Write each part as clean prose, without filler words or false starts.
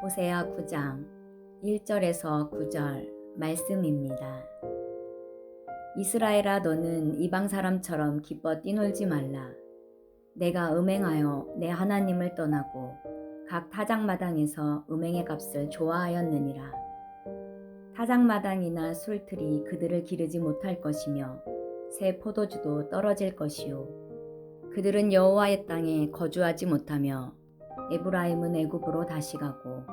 호세아 9장 1절에서 9절 말씀입니다. 이스라엘아, 너는 이방 사람처럼 기뻐 뛰놀지 말라. 내가 음행하여 내 하나님을 떠나고 각 타작마당에서 음행의 값을 좋아하였느니라. 타작마당이나 술틀이 그들을 기르지 못할 것이며 새 포도주도 떨어질 것이요, 그들은 여호와의 땅에 거주하지 못하며 에브라임은 애굽으로 다시 가고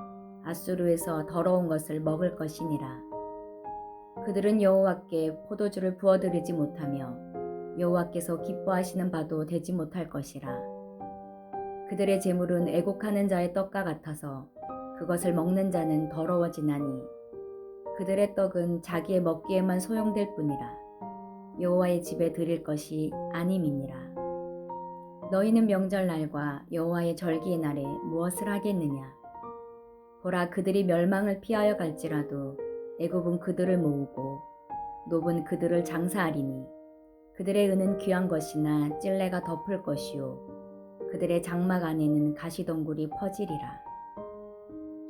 아수르에서 더러운 것을 먹을 것이니라. 그들은 여호와께 포도주를 부어드리지 못하며 여호와께서 기뻐하시는 바도 되지 못할 것이라. 그들의 재물은 애곡하는 자의 떡과 같아서 그것을 먹는 자는 더러워지나니 그들의 떡은 자기의 먹기에만 소용될 뿐이라. 여호와의 집에 드릴 것이 아님이니라. 너희는 명절날과 여호와의 절기의 날에 무엇을 하겠느냐? 보라, 그들이 멸망을 피하여 갈지라도 애굽은 그들을 모으고 노은 그들을 장사하리니 그들의 은은 귀한 것이나 찔레가 덮을 것이요, 그들의 장막 안에는 가시덩굴이 퍼지리라.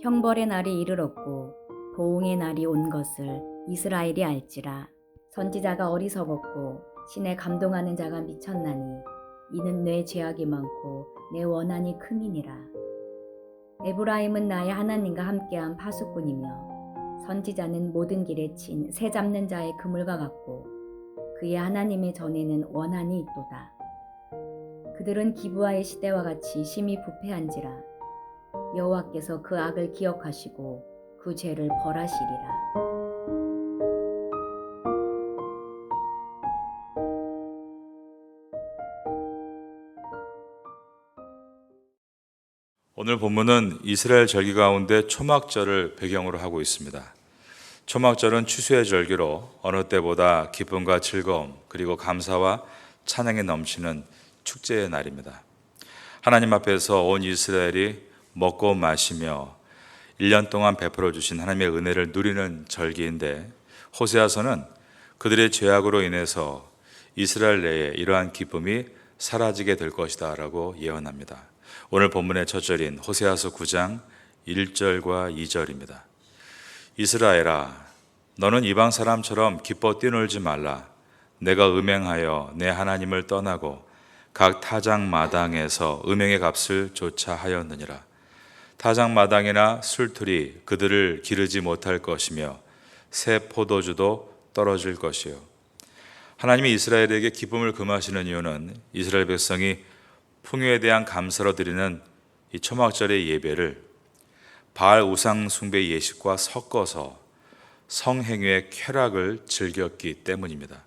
형벌의 날이 이르렀고 보응의 날이 온 것을 이스라엘이 알지라. 선지자가 어리석었고 신에 감동하는 자가 미쳤나니 이는 내 죄악이 많고 내 원한이 큼이니라. 에브라임은 나의 하나님과 함께한 파수꾼이며 선지자는 모든 길에 친 새 잡는 자의 그물과 같고 그의 하나님의 전에는 원한이 있도다. 그들은 기브아의 시대와 같이 심히 부패한지라. 여호와께서 그 악을 기억하시고 그 죄를 벌하시리라. 오늘 본문은 이스라엘 절기 가운데 초막절을 배경으로 하고 있습니다. 초막절은 추수의 절기로 어느 때보다 기쁨과 즐거움 그리고 감사와 찬양이 넘치는 축제의 날입니다. 하나님 앞에서 온 이스라엘이 먹고 마시며 1년 동안 베풀어 주신 하나님의 은혜를 누리는 절기인데, 호세아서는 그들의 죄악으로 인해서 이스라엘 내에 이러한 기쁨이 사라지게 될 것이다 라고 예언합니다. 오늘 본문의 첫 절인 호세아서 9장 1절과 2절입니다. 이스라엘아, 너는 이방 사람처럼 기뻐 뛰놀지 말라. 내가 음행하여 내 하나님을 떠나고 각 타작마당에서 음행의 값을 조차 하였느니라. 타작마당이나 술틀이 그들을 기르지 못할 것이며 새 포도주도 떨어질 것이요. 하나님이 이스라엘에게 기쁨을 금하시는 이유는 이스라엘 백성이 풍요에 대한 감사로 드리는 이 초막절의 예배를 바알 우상 숭배 예식과 섞어서 성행위의 쾌락을 즐겼기 때문입니다.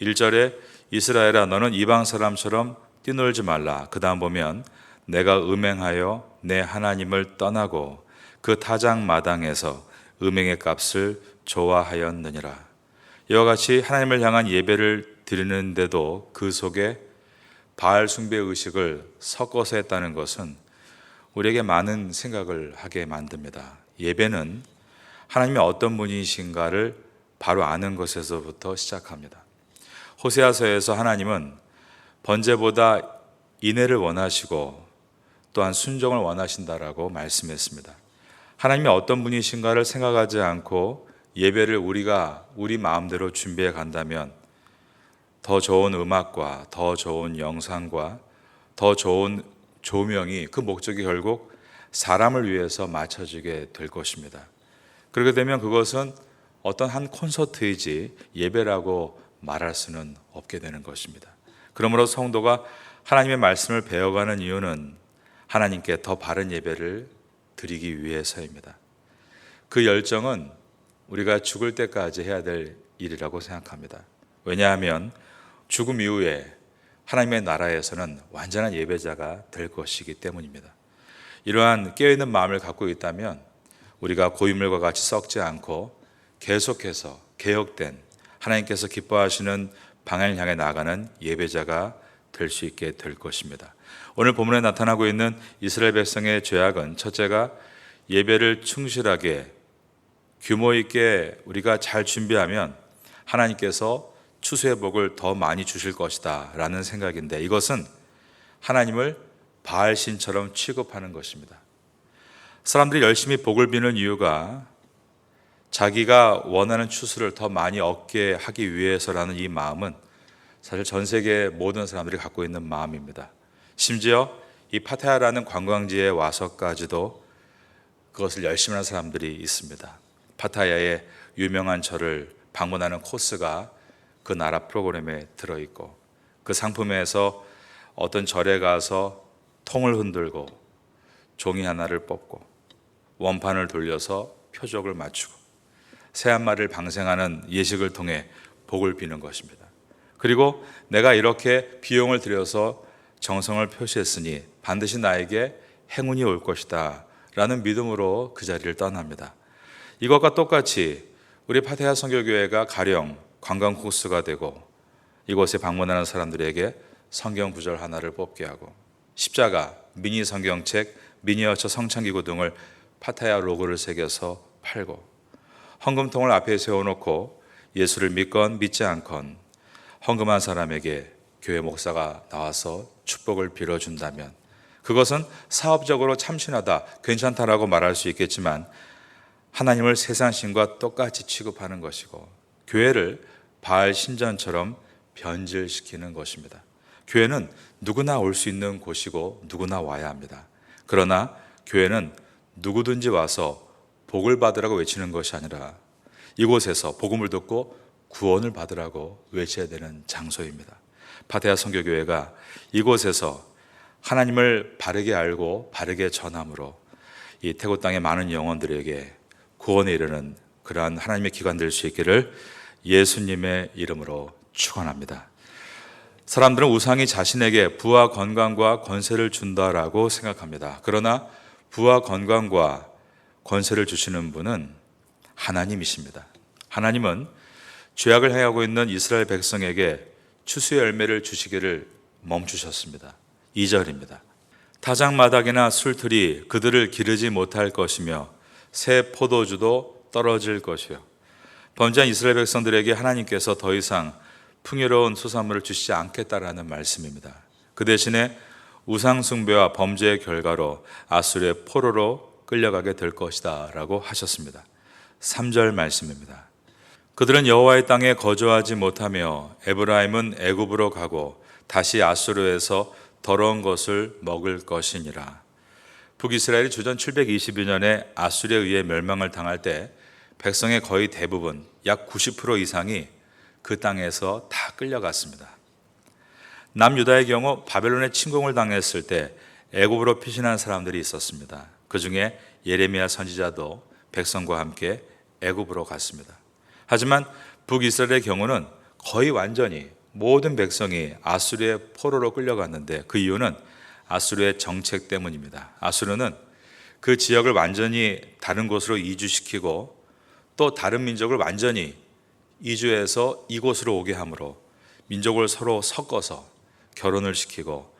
1절에 이스라엘아, 너는 이방 사람처럼 뛰놀지 말라. 그 다음 보면 내가 음행하여 내 하나님을 떠나고 그 타작마당에서 음행의 값을 좋아하였느니라. 이와 같이 하나님을 향한 예배를 드리는데도 그 속에 바알 숭배 의식을 섞어서 했다는 것은 우리에게 많은 생각을 하게 만듭니다. 예배는 하나님이 어떤 분이신가를 바로 아는 것에서부터 시작합니다. 호세아서에서 하나님은 번제보다 인애를 원하시고 또한 순종을 원하신다라고 말씀했습니다. 하나님이 어떤 분이신가를 생각하지 않고 예배를 우리가 우리 마음대로 준비해 간다면 더 좋은 음악과 더 좋은 영상과 더 좋은 조명이 그 목적이 결국 사람을 위해서 맞춰지게 될 것입니다. 그렇게 되면 그것은 어떤 한 콘서트이지 예배라고 말할 수는 없게 되는 것입니다. 그러므로 성도가 하나님의 말씀을 배워가는 이유는 하나님께 더 바른 예배를 드리기 위해서입니다. 그 열정은 우리가 죽을 때까지 해야 될 일이라고 생각합니다. 왜냐하면 죽음 이후에 하나님의 나라에서는 완전한 예배자가 될 것이기 때문입니다. 이러한 깨어있는 마음을 갖고 있다면 우리가 고인물과 같이 썩지 않고 계속해서 개혁된 하나님께서 기뻐하시는 방향을 향해 나아가는 예배자가 될 수 있게 될 것입니다. 오늘 본문에 나타나고 있는 이스라엘 백성의 죄악은 첫째가 예배를 충실하게 규모 있게 우리가 잘 준비하면 하나님께서 추수의 복을 더 많이 주실 것이다 라는 생각인데, 이것은 하나님을 바알신처럼 취급하는 것입니다. 사람들이 열심히 복을 비는 이유가 자기가 원하는 추수를 더 많이 얻게 하기 위해서라는 이 마음은 사실 전 세계 모든 사람들이 갖고 있는 마음입니다. 심지어 이 파타야라는 관광지에 와서까지도 그것을 열심히 하는 사람들이 있습니다. 파타야의 유명한 절을 방문하는 코스가 그 나라 프로그램에 들어있고, 그 상품에서 어떤 절에 가서 통을 흔들고 종이 하나를 뽑고 원판을 돌려서 표적을 맞추고 새 한 마리를 방생하는 예식을 통해 복을 비는 것입니다. 그리고 내가 이렇게 비용을 들여서 정성을 표시했으니 반드시 나에게 행운이 올 것이다 라는 믿음으로 그 자리를 떠납니다. 이것과 똑같이 우리 파타야 선교교회가 가령 관광 코스가 되고 이곳에 방문하는 사람들에게 성경 구절 하나를 뽑게 하고 십자가, 미니 성경책, 미니어처 성찬기구 등을 파타야 로고를 새겨서 팔고 헌금통을 앞에 세워놓고 예수를 믿건 믿지 않건 헌금한 사람에게 교회 목사가 나와서 축복을 빌어준다면 그것은 사업적으로 참신하다, 괜찮다라고 말할 수 있겠지만 하나님을 세상 신과 똑같이 취급하는 것이고 교회를 바알 신전처럼 변질시키는 것입니다. 교회는 누구나 올 수 있는 곳이고 누구나 와야 합니다. 그러나 교회는 누구든지 와서 복을 받으라고 외치는 것이 아니라 이곳에서 복음을 듣고 구원을 받으라고 외쳐야 되는 장소입니다. 파타야 선교교회가 이곳에서 하나님을 바르게 알고 바르게 전함으로 이 태국 땅의 많은 영혼들에게 구원에 이르는 그러한 하나님의 기관 될 수 있기를 예수님의 이름으로 축원합니다. 사람들은 우상이 자신에게 부와 건강과 권세를 준다라고 생각합니다. 그러나 부와 건강과 권세를 주시는 분은 하나님이십니다. 하나님은 죄악을 행하고 있는 이스라엘 백성에게 추수의 열매를 주시기를 멈추셨습니다. 2절입니다. 타작마당이나 술틀이 그들을 기르지 못할 것이며 새 포도주도 떨어질 것이요. 범죄한 이스라엘 백성들에게 하나님께서 더 이상 풍요로운 수산물을 주시지 않겠다라는 말씀입니다. 그 대신에 우상 숭배와 범죄의 결과로 아수르의 포로로 끌려가게 될 것이다 라고 하셨습니다. 3절 말씀입니다. 그들은 여호와의 땅에 거주하지 못하며 에브라임은 애굽으로 가고 다시 아수르에서 더러운 것을 먹을 것이니라. 북이스라엘이 주전 722년에 아수르에 의해 멸망을 당할 때 백성의 거의 대부분 약 90% 이상이 그 땅에서 다 끌려갔습니다. 남유다의 경우 바벨론의 침공을 당했을 때 애굽으로 피신한 사람들이 있었습니다. 그 중에 예레미야 선지자도 백성과 함께 애굽으로 갔습니다. 하지만 북이스라엘의 경우는 거의 완전히 모든 백성이 아수르의 포로로 끌려갔는데 그 이유는 아수르의 정책 때문입니다. 아수르는 그 지역을 완전히 다른 곳으로 이주시키고 또 다른 민족을 완전히 이주해서 이곳으로 오게 함으로 민족을 서로 섞어서 결혼을 시키고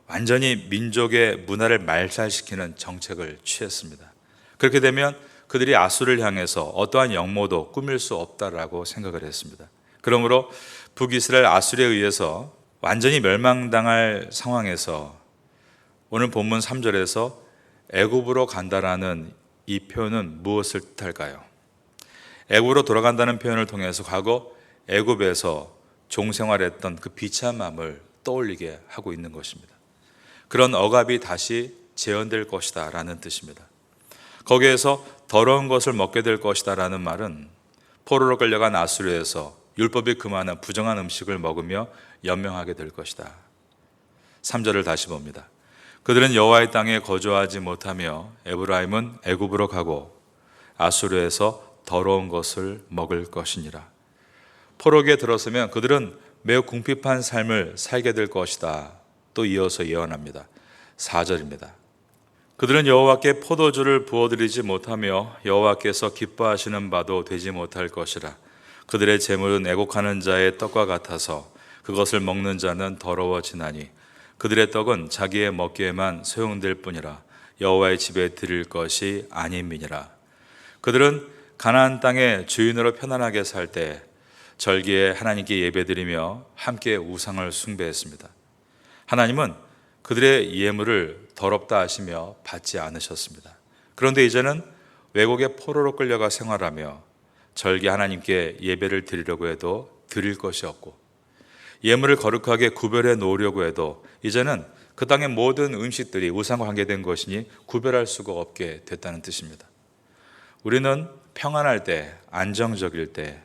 완전히 민족의 문화를 말살시키는 정책을 취했습니다. 그렇게 되면 그들이 아수르를 향해서 어떠한 영모도 꾸밀 수 없다라고 생각을 했습니다. 그러므로 북이스라엘 아수르에 의해서 완전히 멸망당할 상황에서 오늘 본문 3절에서 애굽으로 간다라는 이 표현은 무엇을 뜻할까요? 애굽으로 돌아간다는 표현을 통해서 과거 애굽에서 종생활했던 그 비참함을 떠올리게 하고 있는 것입니다. 그런 억압이 다시 재현될 것이다 라는 뜻입니다. 거기에서 더러운 것을 먹게 될 것이다 라는 말은 포로로 끌려간 아수르에서 율법이 금하는 부정한 음식을 먹으며 연명하게 될 것이다. 3절을 다시 봅니다. 그들은 여호와의 땅에 거주하지 못하며 에브라임은 애굽으로 가고 아수르에서 더러운 것을 먹을 것이니라. 포로기에 들었으면 그들은 매우 궁핍한 삶을 살게 될 것이다. 또 이어서 예언합니다. 4절입니다. 그들은 여호와께 포도주를 부어드리지 못하며 여호와께서 기뻐하시는 바도 되지 못할 것이라. 그들의 재물은 애곡하는 자의 떡과 같아서 그것을 먹는 자는 더러워지나니 그들의 떡은 자기의 먹기에만 소용될 뿐이라. 여호와의 집에 드릴 것이 아님이니라. 그들은 가나안 땅의 주인으로 편안하게 살 때 절기에 하나님께 예배드리며 함께 우상을 숭배했습니다. 하나님은 그들의 예물을 더럽다 하시며 받지 않으셨습니다. 그런데 이제는 외국의 포로로 끌려가 생활하며 절기 하나님께 예배를 드리려고 해도 드릴 것이 없고, 예물을 거룩하게 구별해 놓으려고 해도 이제는 그 땅의 모든 음식들이 우상과 관계된 것이니 구별할 수가 없게 됐다는 뜻입니다. 우리는 평안할 때, 안정적일 때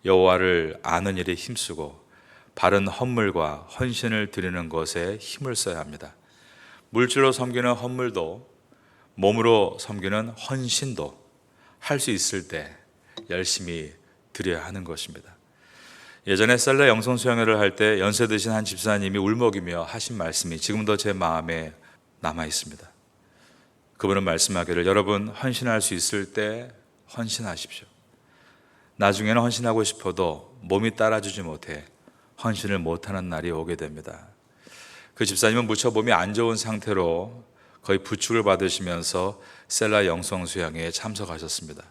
여호와를 아는 일에 힘쓰고 바른 헌물과 헌신을 드리는 것에 힘을 써야 합니다. 물질로 섬기는 헌물도 몸으로 섬기는 헌신도 할 수 있을 때 열심히 드려야 하는 것입니다. 예전에 셀러 영성 수양회를 할 때 연세 드신 한 집사님이 울먹이며 하신 말씀이 지금도 제 마음에 남아 있습니다. 그분은 말씀하기를, 여러분 헌신할 수 있을 때 헌신하십시오. 나중에는 헌신하고 싶어도 몸이 따라주지 못해 헌신을 못하는 날이 오게 됩니다. 그 집사님은 무척 몸이 안 좋은 상태로 거의 부축을 받으시면서 셀라 영성 수양회에 참석하셨습니다.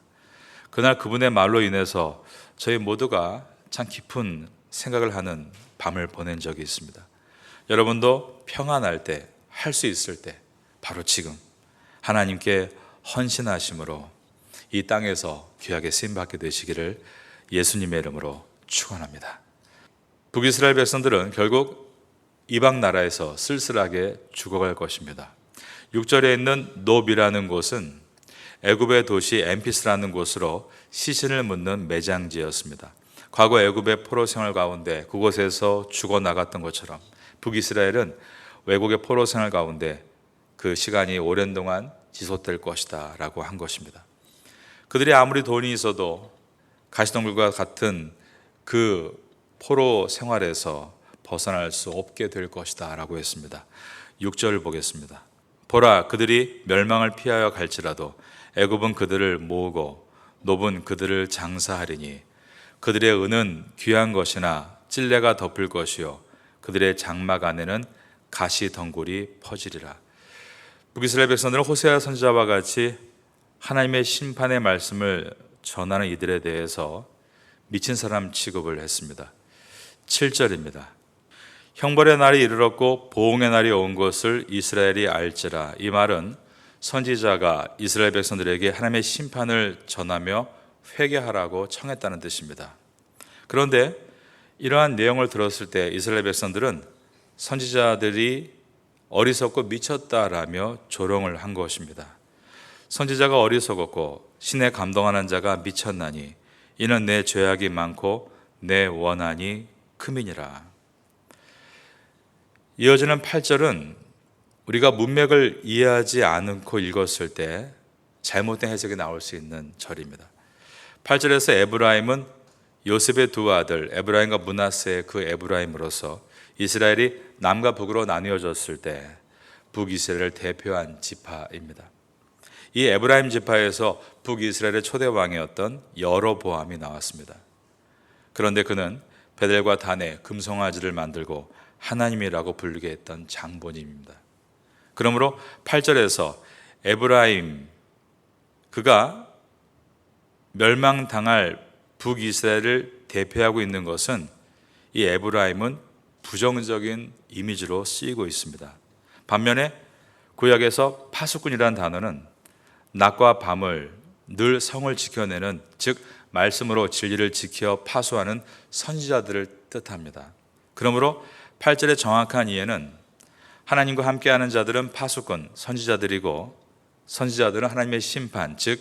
그날 그분의 말로 인해서 저희 모두가 참 깊은 생각을 하는 밤을 보낸 적이 있습니다. 여러분도 평안할 때, 할 수 있을 때 바로 지금 하나님께 헌신하심으로 이 땅에서 귀하게 쓰임받게 되시기를 예수님의 이름으로 축원합니다. 북이스라엘 백성들은 결국 이방 나라에서 쓸쓸하게 죽어갈 것입니다. 6절에 있는 노비라는 곳은 애굽의 도시 엠피스라는 곳으로 시신을 묻는 매장지였습니다. 과거 애굽의 포로 생활 가운데 그곳에서 죽어나갔던 것처럼 북이스라엘은 외국의 포로 생활 가운데 그 시간이 오랜 동안 지속될 것이다 라고 한 것입니다. 그들이 아무리 돈이 있어도 가시덤불과 같은 그 포로 생활에서 벗어날 수 없게 될 것이다 라고 했습니다. 6절을 보겠습니다. 보라, 그들이 멸망을 피하여 갈지라도 애굽은 그들을 모으고 노분 그들을 장사하리니 그들의 은은 귀한 것이나 찔레가 덮을 것이요 그들의 장막 안에는 가시 덩굴이 퍼지리라. 북이스라엘 백성들은 호세아 선지자와 같이 하나님의 심판의 말씀을 전하는 이들에 대해서 미친 사람 취급을 했습니다. 7절입니다. 형벌의 날이 이르렀고 보응의 날이 온 것을 이스라엘이 알지라. 이 말은 선지자가 이스라엘 백성들에게 하나님의 심판을 전하며 회개하라고 청했다는 뜻입니다. 그런데 이러한 내용을 들었을 때 이스라엘 백성들은 선지자들이 어리석고 미쳤다라며 조롱을 한 것입니다. 선지자가 어리석었고 신에 감동하는 자가 미쳤나니 이는 내 죄악이 많고 내 원한이 크민이라. 이어지는 8절은 우리가 문맥을 이해하지 않고 읽었을 때 잘못된 해석이 나올 수 있는 절입니다. 8절에서 에브라임은 요셉의 두 아들 에브라임과 므낫세의 그 에브라임으로서 이스라엘이 남과 북으로 나뉘어졌을 때 북이스라엘을 대표한 지파입니다. 이 에브라임 지파에서 북이스라엘의 초대 왕이었던 여로보암이 나왔습니다. 그런데 그는 베델과 단에 금송아지를 만들고 하나님이라고 부르게 했던 장본인입니다. 그러므로 8절에서 에브라임, 그가 멸망당할 북이스라엘을 대표하고 있는 것은 이 에브라임은 부정적인 이미지로 쓰이고 있습니다. 반면에 구약에서 파수꾼이라는 단어는 낮과 밤을 늘 성을 지켜내는, 즉 말씀으로 진리를 지켜 파수하는 선지자들을 뜻합니다. 그러므로 8절의 정확한 이해는 하나님과 함께하는 자들은 파수꾼, 선지자들이고 선지자들은 하나님의 심판, 즉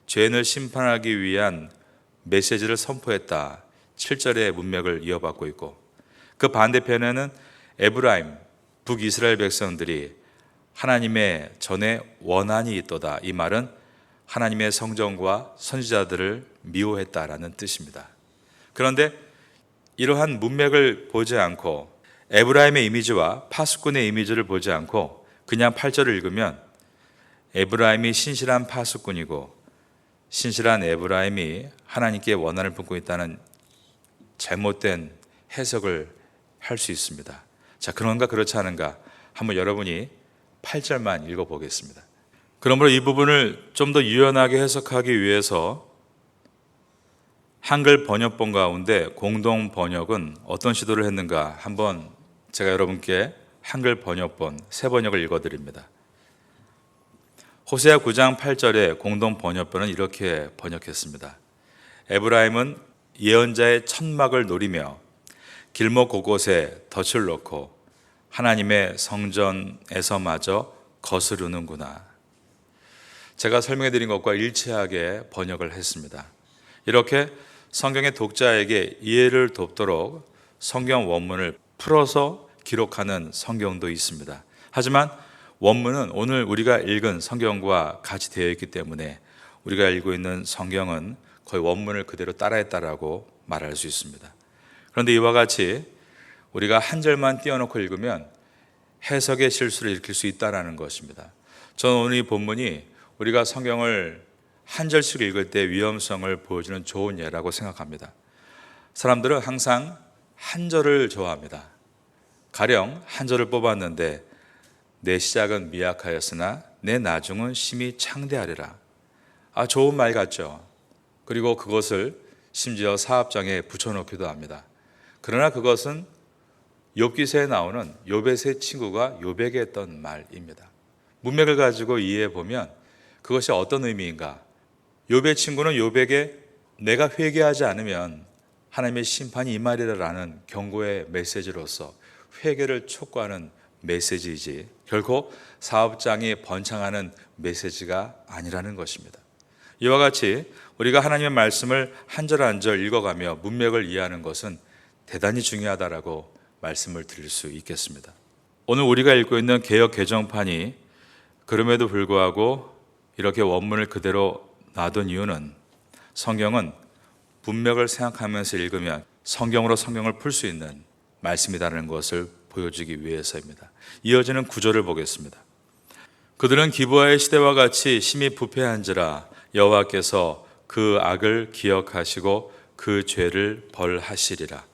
죄인을 심판하기 위한 메시지를 선포했다. 7절의 문맥을 이어받고 있고 그 반대편에는 에브라임, 북이스라엘 백성들이 하나님의 전에 원한이 있도다. 이 말은 하나님의 성전과 선지자들을 미워했다라는 뜻입니다. 그런데 이러한 문맥을 보지 않고 에브라임의 이미지와 파수꾼의 이미지를 보지 않고 그냥 8절을 읽으면 에브라임이 신실한 파수꾼이고 신실한 에브라임이 하나님께 원한을 품고 있다는 잘못된 해석을 할 수 있습니다. 자, 그런가 그렇지 않은가 한번 여러분이 8절만 읽어보겠습니다. 그러므로 이 부분을 좀 더 유연하게 해석하기 위해서 한글 번역본 가운데 공동 번역은 어떤 시도를 했는가 한번 제가 여러분께 한글 번역본 새 번역을 읽어드립니다. 호세아 9장 8절의 공동 번역본은 이렇게 번역했습니다. 에브라임은 예언자의 천막을 노리며 길목 곳곳에 덫을 놓고 하나님의 성전에서마저 거스르는구나. 제가 설명해 드린 것과 일치하게 번역을 했습니다. 이렇게 성경의 독자에게 이해를 돕도록 성경 원문을 풀어서 기록하는 성경도 있습니다. 하지만 원문은 오늘 우리가 읽은 성경과 같이 되어 있기 때문에 우리가 읽고 있는 성경은 거의 원문을 그대로 따라했다라고 말할 수 있습니다. 그런데 이와 같이 우리가 한 절만 띄워놓고 읽으면 해석의 실수를 일으킬 수 있다는 것입니다. 저는 오늘 이 본문이 우리가 성경을 한 절씩 읽을 때 위험성을 보여주는 좋은 예라고 생각합니다. 사람들은 항상 한 절을 좋아합니다. 가령 한 절을 뽑았는데 내 시작은 미약하였으나 내 나중은 심히 창대하리라. 좋은 말 같죠. 그리고 그것을 심지어 사업장에 붙여놓기도 합니다. 그러나 그것은 욥기서에 나오는 욥의 세 친구가 욥에게 했던 말입니다. 문맥을 가지고 이해해 보면 그것이 어떤 의미인가? 욥의 친구는 욥에게 내가 회개하지 않으면 하나님의 심판이 임하리라라는 경고의 메시지로서 회개를 촉구하는 메시지이지 결코 사업장이 번창하는 메시지가 아니라는 것입니다. 이와 같이 우리가 하나님의 말씀을 한 절 한 절 읽어가며 문맥을 이해하는 것은 대단히 중요하다라고 말씀을 드릴 수 있겠습니다. 오늘 우리가 읽고 있는 개역 개정판이 그럼에도 불구하고 이렇게 원문을 그대로 놔둔 이유는 성경은 문맥을 생각하면서 읽으면 성경으로 성경을 풀 수 있는 말씀이라는 것을 보여주기 위해서입니다. 이어지는 구절을 보겠습니다. 그들은 기브아의 시대와 같이 심히 부패한지라 여호와께서 그 악을 기억하시고 그 죄를 벌하시리라.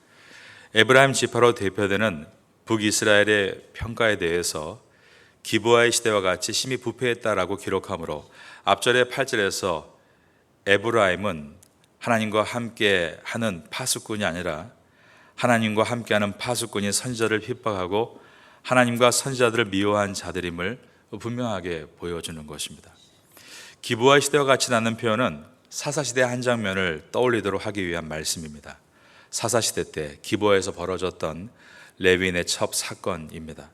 에브라임 지파로 대표되는 북이스라엘의 평가에 대해서 기브아의 시대와 같이 심히 부패했다라고 기록하므로 앞절의 8절에서 에브라임은 하나님과 함께 하는 파수꾼이 아니라 하나님과 함께하는 파수꾼이 선지자를 핍박하고 하나님과 선지자들을 미워한 자들임을 분명하게 보여주는 것입니다. 기브아 시대와 같이 나는 표현은 사사시대의 한 장면을 떠올리도록 하기 위한 말씀입니다. 사사시대 때 기브아에서 벌어졌던 레위인의 첩 사건입니다.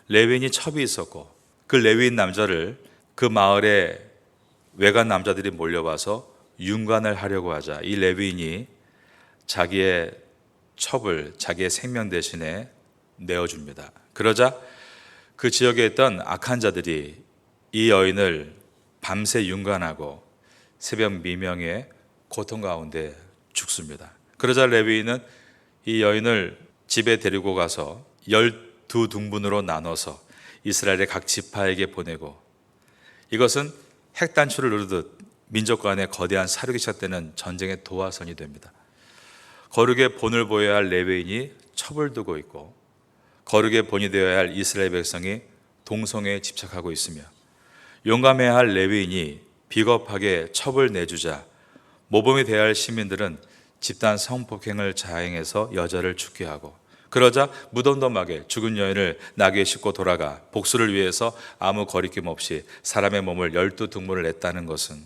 레위인이 첩이 있었고 그 레위인 남자를 그 마을에 외간 남자들이 몰려와서 윤관을 하려고 하자 이 레위인이 자기의 첩을 자기의 생명 대신에 내어줍니다. 그러자 그 지역에 있던 악한 자들이 이 여인을 밤새 윤관하고 새벽 미명에 고통 가운데 죽습니다. 그러자 레위인은 이 여인을 집에 데리고 가서 12등분으로 나눠서 이스라엘의 각 지파에게 보내고 이것은 핵단추를 누르듯 민족 간의 거대한 사륙이 시작되는 전쟁의 도화선이 됩니다. 거룩의 본을 보여야 할 레위인이 첩을 두고 있고 거룩의 본이 되어야 할 이스라엘 백성이 동성애에 집착하고 있으며 용감해야 할 레위인이 비겁하게 첩을 내주자 모범이 되어야 할 시민들은 집단 성폭행을 자행해서 여자를 죽게 하고 그러자 무덤덤하게 죽은 여인을 나귀에 싣고 돌아가 복수를 위해서 아무 거리낌 없이 사람의 몸을 12등분을 냈다는 것은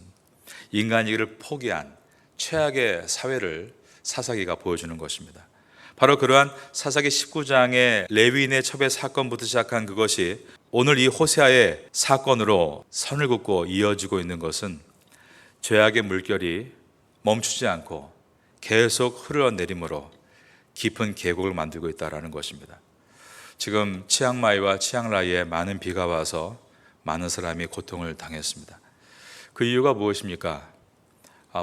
인간이기를 포기한 최악의 사회를 사사기가 보여주는 것입니다. 바로 그러한 사사기 19장의 레위인의 첩의 사건부터 시작한 그것이 오늘 이 호세아의 사건으로 선을 긋고 이어지고 있는 것은 죄악의 물결이 멈추지 않고 계속 흘러내림으로 깊은 계곡을 만들고 있다는 것입니다. 지금 치앙마이와 치앙라이에 많은 비가 와서 많은 사람이 고통을 당했습니다. 그 이유가 무엇입니까?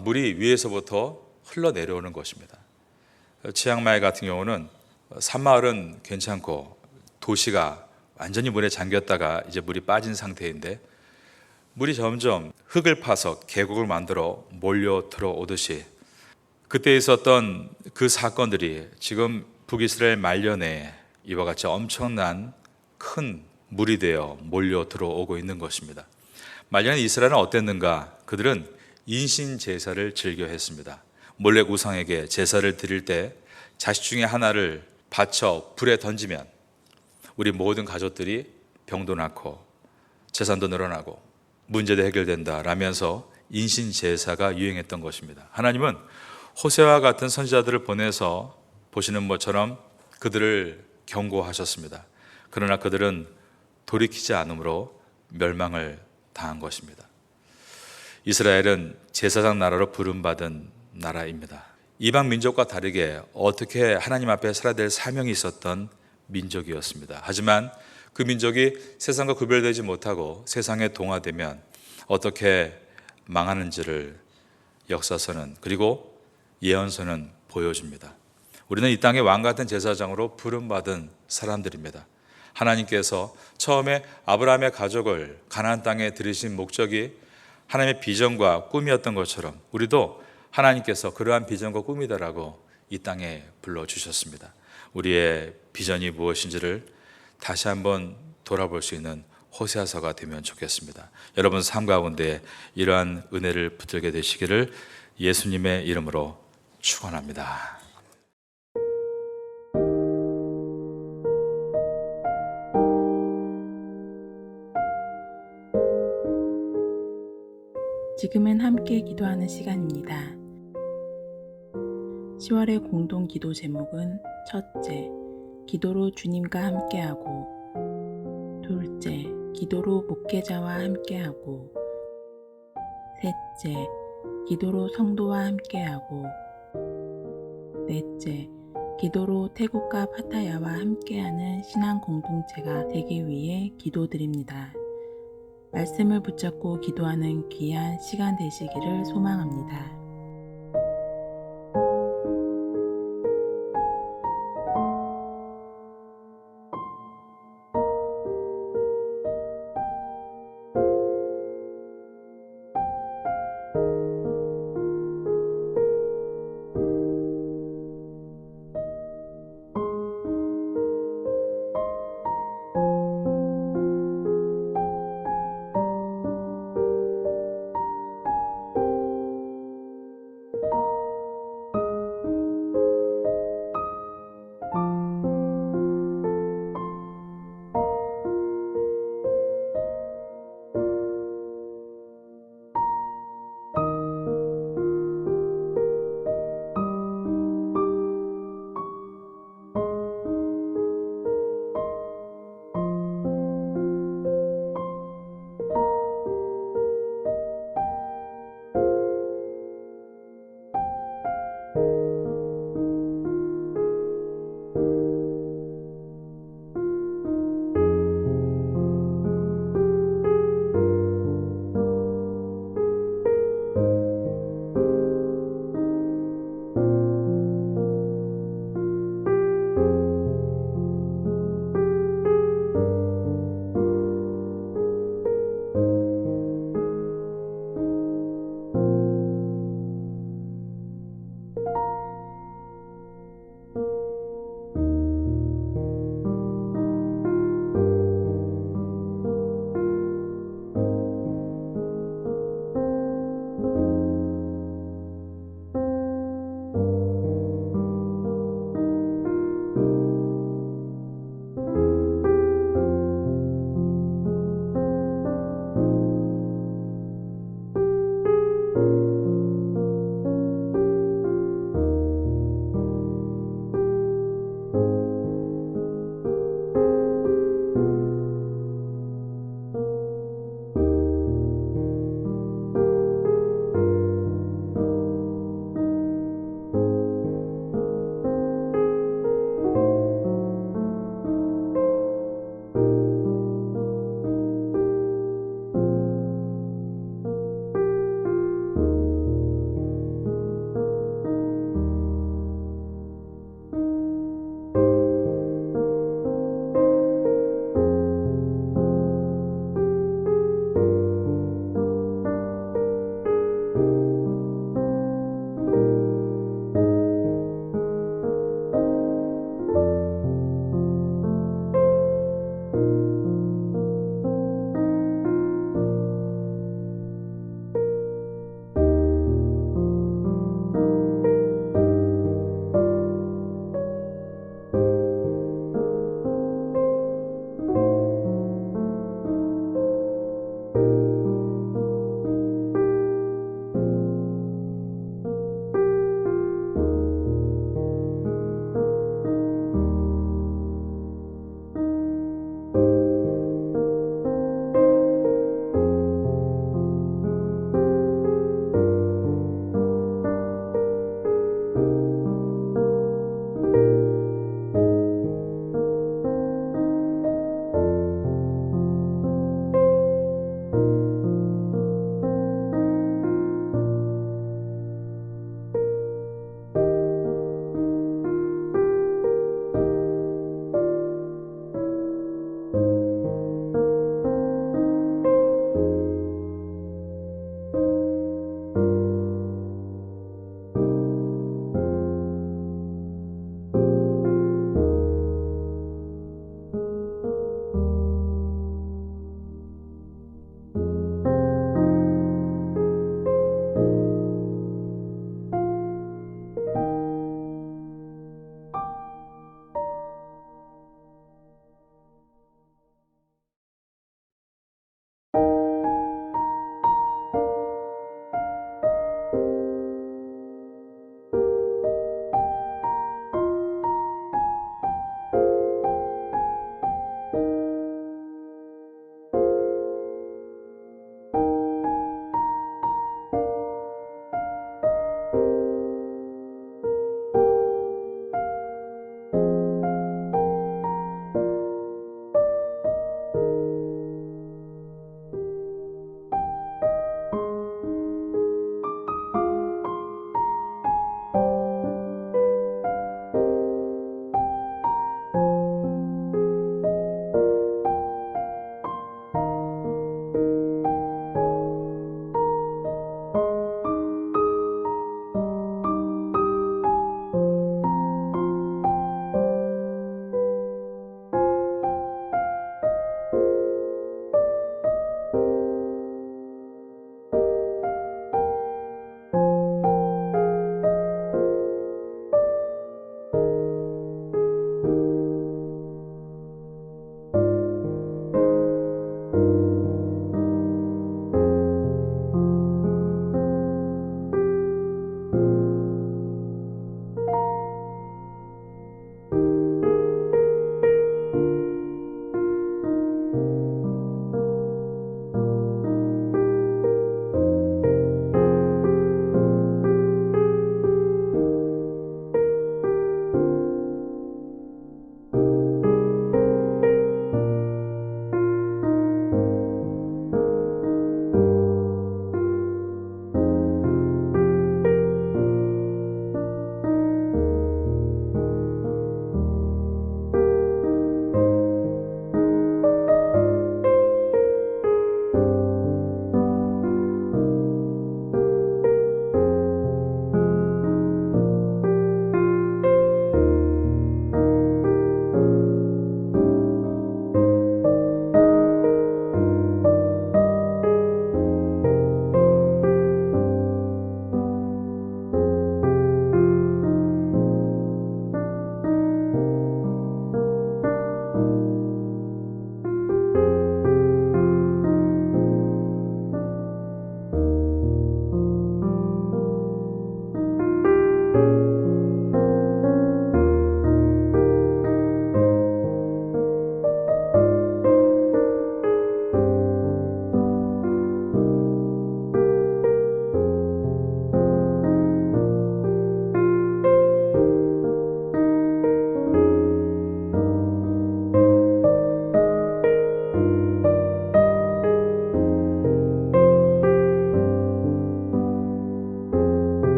물이 위에서부터 흘러내려오는 것입니다. 치앙마이 같은 경우는 산마을은 괜찮고 도시가 완전히 물에 잠겼다가 이제 물이 빠진 상태인데 물이 점점 흙을 파서 계곡을 만들어 몰려 들어오듯이 그때 있었던 그 사건들이 지금 북이스라엘 말년에 이와 같이 엄청난 큰 물이 되어 몰려 들어오고 있는 것입니다. 말년에 이스라엘은 어땠는가? 그들은 인신 제사를 즐겨 했습니다. 몰래 우상에게 제사를 드릴 때 자식 중에 하나를 바쳐 불에 던지면 우리 모든 가족들이 병도 낳고 재산도 늘어나고 문제도 해결된다 라면서 인신제사가 유행했던 것입니다. 하나님은 호세와 같은 선지자들을 보내서 보시는 것처럼 그들을 경고하셨습니다. 그러나 그들은 돌이키지 않으므로 멸망을 당한 것입니다. 이스라엘은 제사장 나라로 부름받은 나라입니다. 이방 민족과 다르게 어떻게 하나님 앞에 살아야 될 사명이 있었던 민족이었습니다. 하지만 그 민족이 세상과 구별되지 못하고 세상에 동화되면 어떻게 망하는지를 역사서는 그리고 예언서는 보여줍니다. 우리는 이 땅의 왕 같은 제사장으로 부름받은 사람들입니다. 하나님께서 처음에 아브라함의 가족을 가나안 땅에 들이신 목적이 하나님의 비전과 꿈이었던 것처럼 우리도 하나님께서 그러한 비전과 꿈이다라고 이 땅에 불러주셨습니다. 우리의 비전이 무엇인지를 다시 한번 돌아볼 수 있는 호세아서가 되면 좋겠습니다. 여러분 삶 가운데 이러한 은혜를 붙들게 되시기를 예수님의 이름으로 축원합니다. 지금은 함께 기도하는 시간입니다. 10월의 공동 기도 제목은 첫째, 기도로 주님과 함께하고, 둘째, 기도로 목회자와 함께하고, 셋째, 기도로 성도와 함께하고, 넷째, 기도로 태국과 파타야와 함께하는 신앙 공동체가 되기 위해 기도드립니다. 말씀을 붙잡고 기도하는 귀한 시간 되시기를 소망합니다.